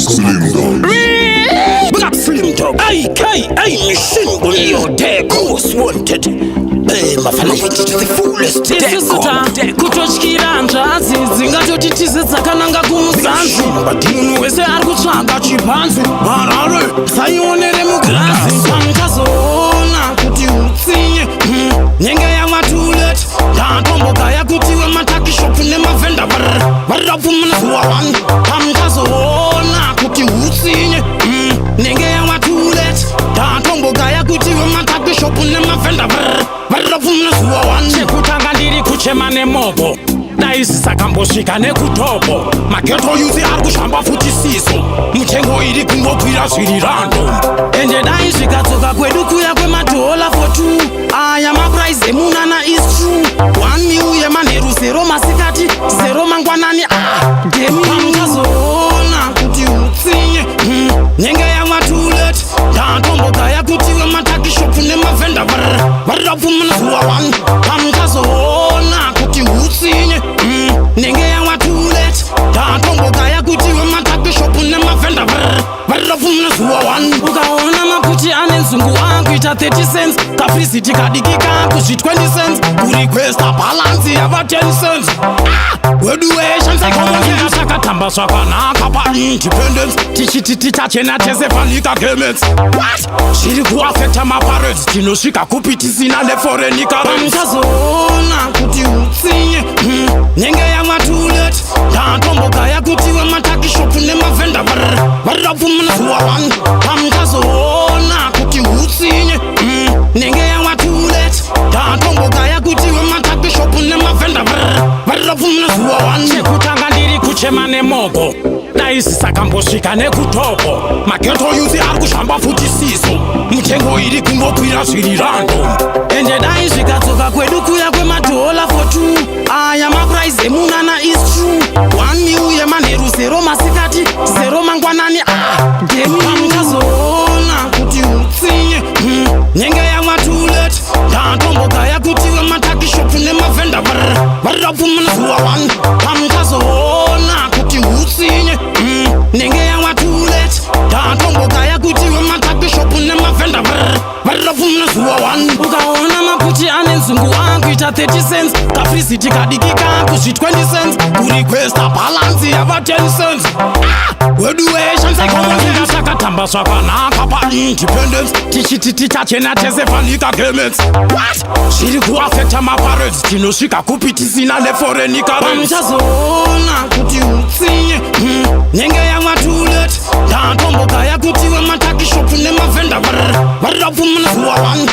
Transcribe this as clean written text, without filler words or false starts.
Slim Dog. Big up Slim Dog. Ay, machine gun. You're there, most wanted. Mafana to the fullest. Tesisuta kutochikira nzvazi dzingatoti tize dzakananga kumuzanzi badini wese ari kutsvaga chipanzi marare saionere mugirazi pangazoona kuti utsinye nyenge yamatulet ndatombogaya kutiwe matakishopu nemavhenda varapfumuna zuwa wani pangazoona kuti utsinye nyenge yamatulet ndatombogaya kutiwe matakishopu nemavhenda varapfumuna zuwa wani chekutanga ndiri kuchema nemobo dai zvisakambosvika nekutopo mageto yuzi ari kushamba futi siso mutengo iri kungokwira zviri random ende dai zvikadzoka kwedu kuya kwemadhola for 2 aya mapuraizi emunana is true 1 miuye manheru 0 masikati 0 mangwanani demi pangazoona kuti utsinye nyenge yamatulet ndatombogaya kutiwe matakishopu nemavhenda varapfumuna zuwa 1 pangazoona kuti utsinye nenge yamatulet ndatombogaya kutiwe matakishopu nemavhenda varapfumuna zuwa 1 ukaona makuti ane nzungu akuita 30 cents kapriziti kadikika kuzvi 20 cents kurequesta balansi yava 10 cents wedu weshansekomoea takatamba zvakanaka paindependence tichiti tichachena tese panika gamets zviri kuafekta maparets tinosvika kupi tisina neforenika pangazoona kuti utsinye nyenge yamatulet ndatombogaya kutiwe matakishopu nemavhenda varapfumuna zuwa 1 pangazoona kuti utsinye nyenge yamatulet ndatombogaya kutiwe matakishopu nemavhenda varapfumuna zuwa 1 chekutanga ndiri kuchema nemobo dai zvisakambosvika nekutopo mageto yuzi ari kushamba futi siso mutengo iri kungokwira zviri random ende dai zvikadzoka kwedu kuya kwemadhola for 2 aya mapuraizi emunana is true 1 miuye manheru 0 masikati 0 mangwanani demi pangazoona kuti utsinye nyenge yamatulet ndatombogaya kutiwe matakishopu nemavhenda varapfumuna zuwa 1 pangazoona kuti utsinye nyenge yamatulet ndatombogaya kutiwe matakishopu nemavhenda varapfumuna zuwa 1 ukaona makuti ane nzungu akuita 30 cents kapriziti kadikika kuzvi 20 cents kurequesta balansi yava 10 cents wedu weshansekomoea takatamba zvakanaka paindependence tichiti tichachena tese panika gamets zviri kuafekta maparets tinosvika kupi tisina neforenika pangazoona kuti utsinye nyenge yamatulet ndatombogaya kutiwe matakishopu nemavhenda varapfumuna zuwa 1